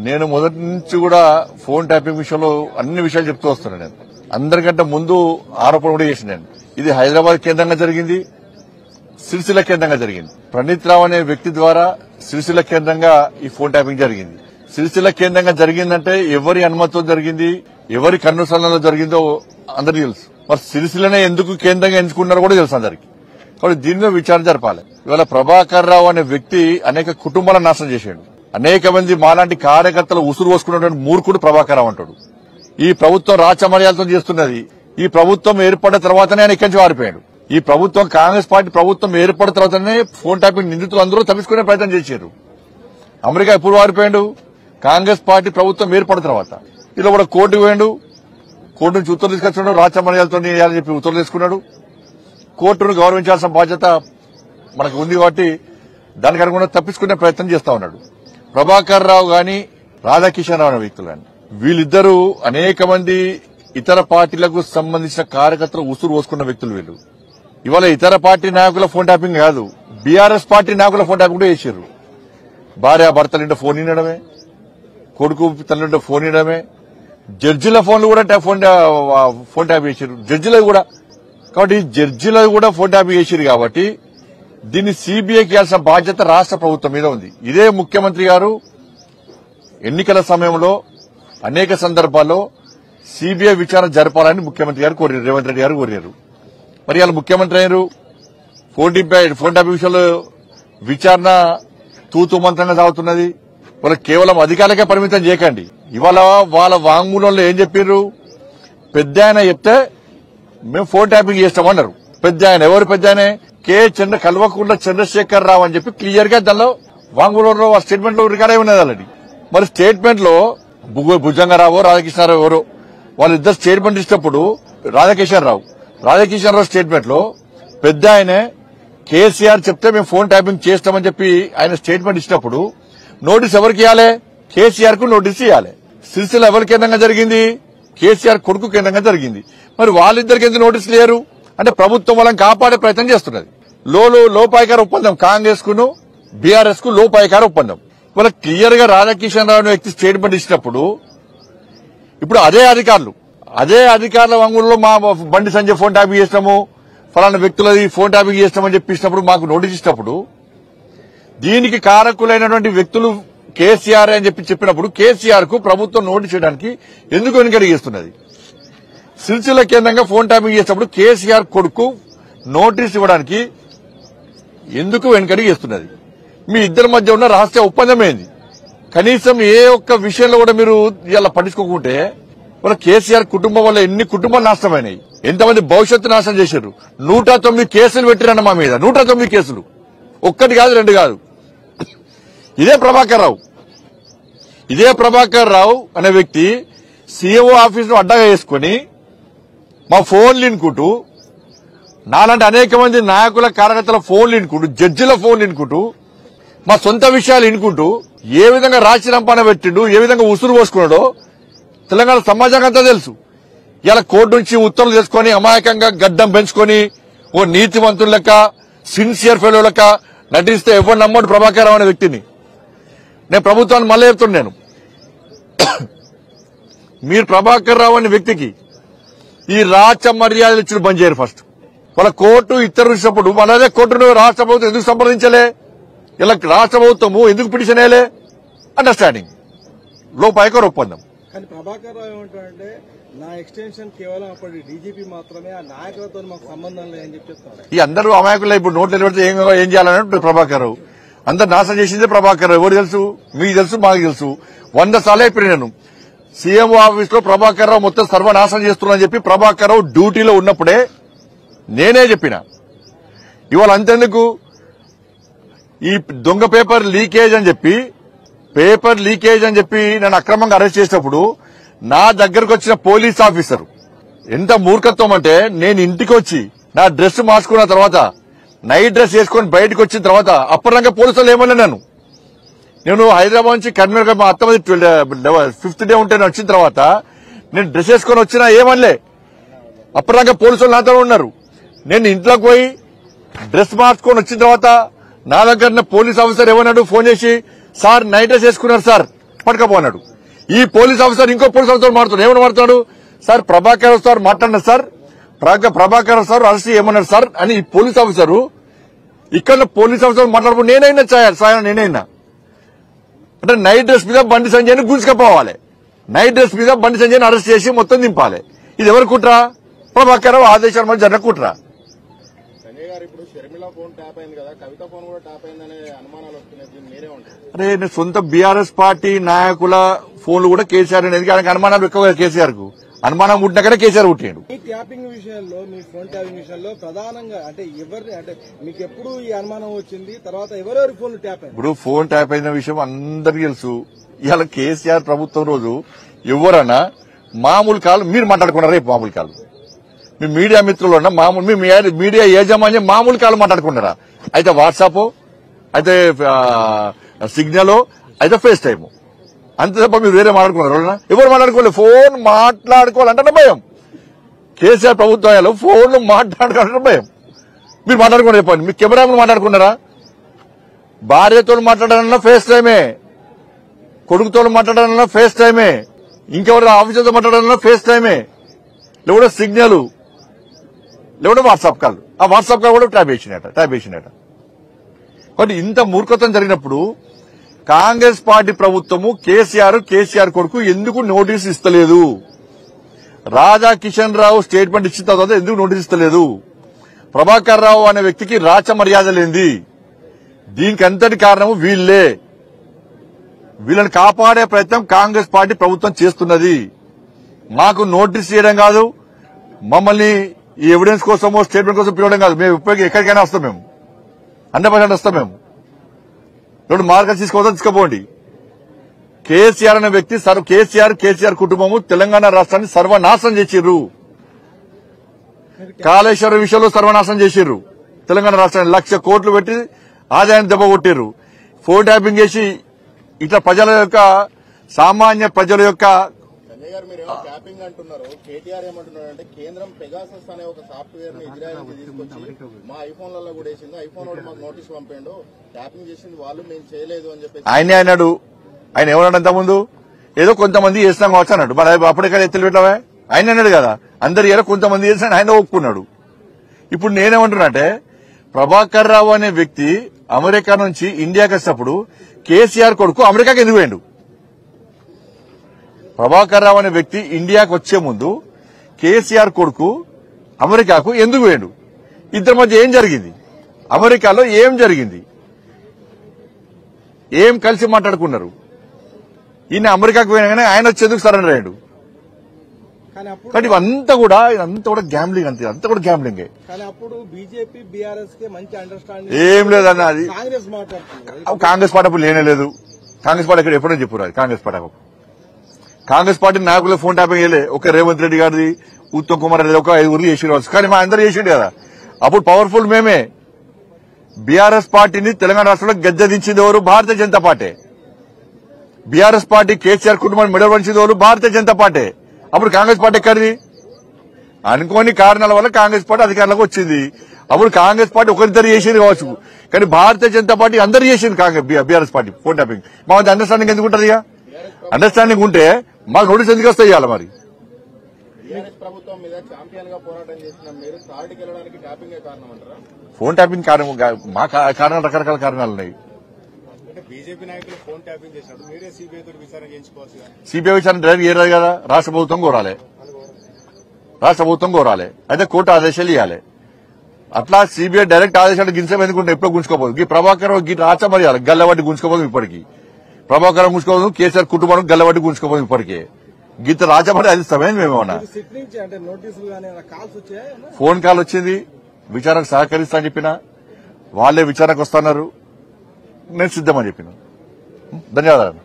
నేను మొదటి నుంచి కూడా ఫోన్ ట్యాపింగ్ విషయంలో అన్ని విషయాలు చెప్తూ వస్తున్నాను. నేను అందరికంటే ముందు ఆరోపణ కూడా చేసిన నేను ఇది హైదరాబాద్ కేంద్రంగా జరిగింది, సిరిసిల్ల కేంద్రంగా జరిగింది. ప్రణీత్ రావు అనే వ్యక్తి ద్వారా సిరిసిల్ల కేంద్రంగా ఈ ఫోన్ ట్యాపింగ్ జరిగింది. సిరిసిల్ల కేంద్రంగా జరిగిందంటే ఎవరి అనుమతితో జరిగింది, ఎవరి కన్నుసరణలో జరిగిందో అందరికీ తెలుసు. మరి సిరిసిల్లనే ఎందుకు కేంద్రంగా ఎంచుకున్నారో కూడా తెలుసు అందరికి. కాబట్టి దీని మీద విచారణ జరపాలి. ఇవాళ ప్రభాకర్ రావు అనే వ్యక్తి అనేక కుటుంబాలను నాశనం చేశాడు. అనేక మంది మాలాంటి కార్యకర్తలు ఉసురు పోసుకున్నటువంటి మూర్ఖుడు ప్రభాకర్ రావు అంటాడు. ఈ ప్రభుత్వం రాచమర్యాలతో చేస్తున్నది. ఈ ప్రభుత్వం ఏర్పడిన తర్వాతనే ఆయన ఇక్కడి నుంచి వారిపోయాడు. ఈ ప్రభుత్వం కాంగ్రెస్ పార్టీ ప్రభుత్వం ఏర్పడిన తర్వాతనే ఫోన్ ట్యాపింగ్ నిందితులు అందరూ తప్పించుకునే ప్రయత్నం చేశారు. అమెరికా ఎప్పుడు వారిపోయాడు? కాంగ్రెస్ పార్టీ ప్రభుత్వం ఏర్పడిన తర్వాత. ఇలా కూడా కోర్టుకు పోయాడు, కోర్టు నుంచి ఉత్తర్వులు తీసుకొచ్చాడు, రాచమర్యాలతో చెప్పి ఉత్తర్వులు తీసుకున్నాడు. కోర్టును గౌరవించాల్సిన బాధ్యత మనకు ఉంది కాబట్టి దానికి అనుగుణంగా తప్పించుకునే ప్రయత్నం చేస్తా ఉన్నాడు. ప్రభాకర్ రావు గాని రాధాకిషన్ రావు అనే వ్యక్తులు గాని వీళ్ళిద్దరూ అనేక మంది ఇతర పార్టీలకు సంబంధించిన కార్యకర్తలు ఉసురు పోసుకున్న వ్యక్తులు వీళ్ళు. ఇవాళ ఇతర పార్టీ నాయకుల ఫోన్ ట్యాపింగ్ కాదు, బీఆర్ఎస్ పార్టీ నాయకుల ఫోన్ ట్యాపింగ్ కూడా చేశారు. భార్య భర్తలింటే ఫోన్ వినడమే, కొడుకు తల్లింటే ఫోన్ వినడమే, జడ్జిల ఫోన్లు కూడా ఫోన్ ట్యాప్ చేశారు. జడ్జిలకు కూడా కాబట్టి జడ్జిలకు కూడా ఫోన్ ట్యాప్ చేశారు. కాబట్టి దీన్ని సీబీఐకి ఇవ్వాల్సిన బాధ్యత రాష్ట్ర ప్రభుత్వం మీద ఉంది. ఇదే ముఖ్యమంత్రి గారు ఎన్నికల సమయంలో అనేక సందర్భాల్లో సీబీఐ విచారణ జరపాలని ముఖ్యమంత్రి గారు కోరారు, రేవంత్ రెడ్డి గారు కోరారు. మరి వాళ్ళు ముఖ్యమంత్రి అయ్యారు. ఫోన్ ట్యాప్ విషయంలో విచారణ తూతూ మంత్రంగా సాగుతున్నది. వాళ్ళు కేవలం అధికారులకే పరిమితం చేయకండి. ఇవాళ వాళ్ళ వాంగ్మూలంలో ఏం చెప్పారు? పెద్ద ఆయన చెప్తే మేము ఫోన్ ట్యాపింగ్ చేస్తామన్నారు. పెద్ద ఆయన ఎవరు? పెద్ద ఆయన కల్వకుంట్ల చంద్రశేఖర్ రావు అని చెప్పి క్లియర్ గా దానిలో వాంగ్మూలంలో స్టేట్మెంట్ లో రికార్డ్ అయి ఉన్నది ఆల్రెడీ. మరి స్టేట్మెంట్ లో భుజంగరావు రాధాకృష్ణారావు ఎవరో వాళ్ళిద్దరు స్టేట్మెంట్ ఇచ్చినప్పుడు రాధాకిషన్ రావు స్టేట్మెంట్ లో పెద్ద ఆయనే కేసీఆర్ చెప్తే మేము ఫోన్ ట్యాపింగ్ చేస్తామని చెప్పి ఆయన స్టేట్మెంట్ ఇచ్చినప్పుడు నోటీస్ ఎవరికి ఇవ్వాలి? కేసీఆర్ కు నోటీస్ ఇవ్వాలి. సిరిసిల్ల ఎవరి కేంద్రంగా జరిగింది? కేసీఆర్ కొడుకు కేంద్రంగా జరిగింది. మరి వాళ్ళిద్దరికి ఎందుకు నోటీసులు లేరు అంటే ప్రభుత్వం వాళ్ళని కాపాడే ప్రయత్నం చేస్తున్నది. లోపాయికార ఒప్పందం కాంగ్రెస్ కును బీఆర్ఎస్ కు లోపాయికార ఒప్పందం. వాళ్ళ క్లియర్ గా రాధాకిషన్ రావు వ్యక్తి స్టేట్మెంట్ ఇచ్చినప్పుడు ఇప్పుడు అదే అధికారుల వంగుల్లో మా బండి సంజయ్ ఫోన్ ట్యాపింగ్ చేసినాము, ఫలానా వ్యక్తులది ఫోన్ ట్యాపింగ్ చేస్తామని చెప్పినప్పుడు మాకు నోటీస్ ఇచ్చినప్పుడు దీనికి కారకులైనటువంటి వ్యక్తులు కేసీఆర్ అని చెప్పినప్పుడు కేసీఆర్ కు ప్రభుత్వం నోటీస్ చేయడానికి ఎందుకు వెనుకడుగు చేస్తున్నది? సిరిసిల్ల కేంద్రంగా ఫోన్ ట్యాపింగ్ చేసినప్పుడు కేసీఆర్ కొడుకు నోటీస్ ఇవ్వడానికి ఎందుకు వెనుకడుగు చేస్తున్నది? మీ ఇద్దరి మధ్య ఉన్న రహస్య ఒప్పందం ఏంది? కనీసం ఏ ఒక్క విషయంలో కూడా మీరు ఇలా పట్టించుకోకుంటే వాళ్ళ కేసీఆర్ కుటుంబం వల్ల ఎన్ని కుటుంబాలు నాశనమైనాయి, ఎంతమంది భవిష్యత్తు నాశనం చేశారు. 109 కేసులు పెట్టిరన్న మా మీద, 109 కేసులు, ఒక్కటి కాదు రెండు కాదు. ఇదే ప్రభాకర్ రావు అనే వ్యక్తి సీఎంఓ ఆఫీస్ ను అడ్డగా వేసుకుని మా ఫోన్లు వినుకుంటూ, నాలాంటి అనేక మంది నాయకుల కార్యకర్తల ఫోన్లు వినుకుంటూ, జడ్జిల ఫోన్లు వినుకుంటూ, మా సొంత విషయాలు వినుకుంటూ ఏ విధంగా రాచిరంపాన పెట్టిండు, ఏ విధంగా ఉసురు పోసుకున్నాడో తెలంగాణ సమాజానికి అంతా తెలుసు. ఇలా కోర్టు నుంచి ఉత్తర్వులు చేసుకుని అమాయకంగా గడ్డం పెంచుకొని ఓ నీతివంతుల లెక్క సిన్సియర్ ఫెలో లెక్క నటిస్తే ఎవరు నమ్మడు ప్రభాకర్ రావు అనే వ్యక్తిని. నేను ప్రభుత్వాన్ని మళ్ళీ చెప్తున్నాను, మీరు ప్రభాకర్ రావు అనే వ్యక్తికి ఈ రాచ మర్యాదలు ఇచ్చిన బంద్ చేయరు. ఫస్ట్ వాళ్ళ కోర్టు ఇతరులు ఇచ్చినప్పుడు మనదే కోర్టును రాష్ట్ర ప్రభుత్వం ఎందుకు సంప్రదించలే? ఇలా రాష్ట్ర ప్రభుత్వము ఎందుకు పిటిషన్ వేయలే? అండర్స్టాండింగ్ లోపాయికార ఒప్పందం. కానీ ప్రభాకర్ రావు ఏమంటాడంటే నా ఎక్స్టెన్షన్ కేవలం అప్పటి డీజీపీ మాత్రమే, ఆ నాయకులతో మాకు సంబంధం లేదని చెప్పి చెప్తాడు. ఈ అందరూ అమాయకులు ఇప్పుడు నోట్లు నిలబడితే ఏం చేయాలని ప్రభాకర్ రావు అందరు నాశనం చేసిందే ప్రభాకర్ రావు. ఎవరు తెలుసు? మీకు తెలుసు, మాకు తెలుసు. 100 సార్లు అయిపోయి నేను సీఎంఓ ఆఫీస్ లో ప్రభాకర్ రావు మొత్తం సర్వనాశనం చేస్తున్నానని చెప్పి ప్రభాకర్ రావు డ్యూటీలో ఉన్నప్పుడే నేనే చెప్పిన. ఇవాళ అంతెందుకు ఈ దొంగ పేపర్ లీకేజ్ అని చెప్పి నన్ను అక్రమంగా అరెస్ట్ చేసినప్పుడు నా దగ్గరకు వచ్చిన పోలీస్ ఆఫీసర్ ఎంత మూర్ఖత్వం అంటే, నేను ఇంటికి వచ్చి నా డ్రెస్ మార్చుకున్న తర్వాత నైట్ డ్రెస్ వేసుకుని బయటకు వచ్చిన తర్వాత అప్పటిదాకా పోలీసులు ఏమన్నా నేను హైదరాబాద్ నుంచి కర్నూలు మా అత్తమది 5th డే ఉంటే వచ్చిన తర్వాత నేను డ్రెస్ వేసుకొని వచ్చినా ఏమనలే. అప్పటిదాకా పోలీసులు నాతో ఉన్నారు. నేను ఇంట్లోకి పోయి డ్రెస్ మార్చుకొని వచ్చిన తర్వాత నా దగ్గర పోలీస్ ఆఫీసర్ ఏమన్నాడు, ఫోన్ చేసి సార్ నైట్ డ్రెస్ వేసుకున్నారు సార్ పట్టుకపోన్నాడు. ఈ పోలీస్ ఆఫీసర్ ఇంకో పోలీస్ ఆఫీసర్ మాట్లాడు, ఏమని మాట్లాడు, సార్ ప్రభాకర్ సార్ మాట్లాడినారు సార్, ప్రభాకర్ సార్ అరెస్ట్ ఏమన్నారు సార్ అని ఈ పోలీస్ ఆఫీసరు ఇక్కడ పోలీస్ ఆఫీసర్ మాట్లాడుకుంటూ నేనైనా సాయం నేనైనా అంటే నైట్ డ్రెస్ మీద బండి సంజయ్ని గుంజుకపోవాలి, నైట్ డ్రెస్ మీద బండి సంజయ్ని అరెస్ట్ చేసి మొత్తం దింపాలి. ఇది ఎవరు కుట్రా? ప్రభాకర్ ఆదేశాల మధ్య జరిగిన కుట్రా. ఇప్పుడు షర్మిల ఫోన్ ట్యాప్ అయింది కదా, కవిత ఫోన్ కూడా ట్యాప్ అయిందనే అనుమానాలు వస్తున్నాయి, మీరే ఉంటారు. అరే నేను సొంత బీఆర్ఎస్ పార్టీ నాయకుల ఫోన్లు కూడా కేసీఆర్ అనేది ఆయనకు అనుమానాలు ఎక్కువ, కేసీఆర్ కు అనుమానం పుట్టినాకనే కేసీఆర్ పుట్టిండు. ఈ ట్యాపింగ్ విషయంలో, మీ ఫోన్ ట్యాపింగ్ విషయంలో ప్రధానంగా అంటే ఎవరిని అంటే మీకు ఎప్పుడు ఈ అనుమానం వచ్చింది, తర్వాత ఎవరెవరి ఫోన్ ట్యాప్ అయింది? ఇప్పుడు ఫోన్ ట్యాప్ అయిన విషయం అందరికీ తెలుసు. ఇవాళ కేసీఆర్ ప్రభుత్వం రోజు ఎవరన్నా మామూలు కాలు మీరు మాట్లాడుకున్నారా? రేపు మామూలు కాలు మీ మీడియా మిత్రులు ఉన్న మామూలు మీ మీడియా యాజమాన్యం మామూలు కాలు మాట్లాడుకున్నారా? అయితే వాట్సాప్, అయితే సిగ్నల్, అయితే ఫేస్ టైమ్, అంతే తప్ప మీరు వేరే మాట్లాడుకున్నారు? ఎవరు మాట్లాడుకోలేదు. ఫోన్ మాట్లాడుకోవాలంటే భయం. కేసీఆర్ ప్రభుత్వాలు ఫోన్లు మాట్లాడుకోవాలంటే భయం. మీరు మాట్లాడుకున్నారు చెప్పండి, మీ కెమెరాలు మాట్లాడుకున్నారా? భార్యతో మాట్లాడాలన్నా ఫేస్ టైమే, కొడుకుతో మాట్లాడాలన్నా ఫేస్ టైమే, ఇంకెవరు ఆఫీసర్తో మాట్లాడాలన్నా ఫేస్ టైమే, లేకపోతే సిగ్నల్, లేకపోతే వాట్సాప్ కాల్. ఆ వాట్సాప్ కాల్ కూడా ట్యాప్ చేసినట. కాబట్టి ఇంత మూర్ఖత్వం జరిగినప్పుడు కాంగ్రెస్ పార్టీ ప్రభుత్వము కేసీఆర్ కొడుకు ఎందుకు నోటీస్ ఇస్తలేదు? రాజా కిషన్ రావు స్టేట్మెంట్ ఇచ్చిన తర్వాత ఎందుకు నోటీస్ ఇస్తలేదు? ప్రభాకర్ రావు అనే వ్యక్తికి రాచ మర్యాద లేంది. దీనికి అంతటి కారణము వీళ్లే. వీళ్ళని కాపాడే ప్రయత్నం కాంగ్రెస్ పార్టీ ప్రభుత్వం చేస్తున్నది. మాకు నోటీస్ చేయడం కాదు, మమ్మల్ని ఈ ఎవిడెన్స్ కోసమో స్టేట్మెంట్ కోసం పిలవడం కాదు. మేము ఇప్పటికీ ఎక్కడికైనా వస్తాం, మేము 100% వస్తాం. మేము రెండు మార్గం తీసుకుపోండి. కేసీఆర్ అనే వ్యక్తి కేసీఆర్ కుటుంబము తెలంగాణ రాష్ట్రాన్ని సర్వనాశనం చేసిర్రు. కాళేశ్వరం విషయంలో సర్వనాశనం చేసిర్రు. తెలంగాణ రాష్ట్రాన్ని 1,00,000 కోట్లు పెట్టి ఆదాయాన్ని దెబ్బ కొట్టిర్రు. ఫోన్ ట్యాపింగ్ చేసి ఇట్లా ప్రజల యొక్క సామాన్య ప్రజల యొక్క సంజయ్ గారు మీరు ట్యాపింగ్ అంటున్నారు. కేటీఆర్ ఏమంటున్నారు అంటే కేంద్రం పెగాసస్ అనే ఒక సాఫ్ట్వేర్ ని ఇజ్రాయెల్ కి తీసుకొచ్చి మా ఐఫోన్లలో కూడా వేసింది, ఐఫోన్ వాడు మాకు నోటీస్ పంపాడు, ట్యాపింగ్ చేసింది వాళ్ళు, మేము చేయలేదు అని చెప్పేసి ఆయనే అన్నాడు. ఆయన ఏమన్నాడు అంతకుముందు? ఏదో కొంతమంది చేసినాం కావచ్చు అన్నాడు. మరి అప్పుడే కదా ఎత్తులు పెట్టావా? ఆయన అన్నాడు కదా అందరు ఏదో కొంతమంది చేసిన ఆయన ఒప్పుకున్నాడు. ఇప్పుడు నేనేమంటున్నానంటే ప్రభాకర్ రావు అనే వ్యక్తి అమెరికా నుంచి ఇండియాకి వచ్చినప్పుడు కేసీఆర్ కొడుకు అమెరికాకి ఎందుకు పోయిండు? ప్రభాకర్ రావు అనే వ్యక్తి ఇండియాకి వచ్చే ముందు కేసీఆర్ కొడుకు అమెరికాకు ఎందుకు పోయిండు? ఇద్దరి మధ్య ఏం జరిగింది? అమెరికాలో ఏం జరిగింది? ఏం కలిసి మాట్లాడుకున్నారు? ఈయన అమెరికాకు పోయినా ఆయన వచ్చేందుకు సరెండర్ అయ్యాడు. కానీ ఇదంతా కూడా గ్యాంబ్లింగ్, అంతా కూడా గ్యాంబ్లింగే. బీజేపీ బీఆర్ఎస్ కి మంచి అండర్స్టాండింగ్ ఏం లేదన్న. అది కాంగ్రెస్ పార్టీ అప్పుడు లేనే లేదు. కాంగ్రెస్ పార్టీ ఇక్కడ ఎప్పుడో చెప్పారు. అది కాంగ్రెస్ పార్టీ నాయకులు ఫోన్ ట్యాపింగ్ చేయలే. ఒక రేవంత్ రెడ్డి గారిది, ఉత్తమ్ కుమార్ రెడ్డి ఒక 5 చేసి, కానీ మా అందరూ చేసిండు కదా. అప్పుడు పవర్ఫుల్ మేమే. బీఆర్ఎస్ పార్టీని తెలంగాణ రాష్ట్రంలో గద్దెదించింది ఎవరు? Bharatiya Janata Party. BRS party KCR కుటుంబాన్ని మెడల్ వంచింది ఎవరు? భారతీయ జనతా పార్టీ. అప్పుడు కాంగ్రెస్ పార్టీ ఎక్కడిది? అనుకోని కారణాల వల్ల కాంగ్రెస్ పార్టీ అధికారంలోకి వచ్చింది. అప్పుడు కాంగ్రెస్ పార్టీ ఒకరిద్దరు చేసింది కావచ్చు, కానీ భారతీయ జనతా పార్టీ అందరూ చేసింది. BRS party phone tapping. మా అండర్స్టాండింగ్ ఎందుకు ఉంటుంది? అండర్స్టాండింగ్ ఉంటే మాకు నోటీస్ ఎందుకు వస్తాయి? ఇవ్వాలి మరి ప్రభుత్వం మీద ఛాంపియన్ గా పోరాటం చేసిన మీరు థర్డ్కి వెళ్ళడానికి ట్యాపింగ్ కారణం అంటారా? ఫోన్ ట్యాపింగ్ కారణం మా కారణాలు రకరకాల కారణాలు ఉన్నాయి. బీజేపీ నాయకులు ఫోన్ ట్యాపింగ్ చేసినప్పుడు మీరే సిబిఐ తోటి విచారణ చేయించుకోవచ్చు. సిబిఐ విచారణ డైరెక్ట్ చేయరాదు కదా, రాష్ట్ర ప్రభుత్వం కోరాలి. అయితే కోర్టు ఆదేశాలు ఇవ్వాలి. అట్లా సిబిఐ డైరెక్ట్ ఆదేశాలు గింజం ఎందుకుంటే ఎప్పుడో గుంజుకోపోదు. ఈ ప్రభాకర్ రాచ మరి గల్లబట్టి గుంజుకోపోదు. ఇప్పటికీ ప్రభాకర్ గుంజుకోపోదు, కేసీఆర్ కుటుంబం గల్లబట్టి గుంజుకోపోదు. ఇప్పటికే గీత రాజపడి అది సమయం మేమేమన్నా ఫోన్ కాల్ వచ్చింది, విచారణకు సహకరిస్తా అని చెప్పినా వాళ్ళే విచారణకు వస్తున్నారు. నేను సిద్ధమని చెప్పిన. ధన్యవాదాలు.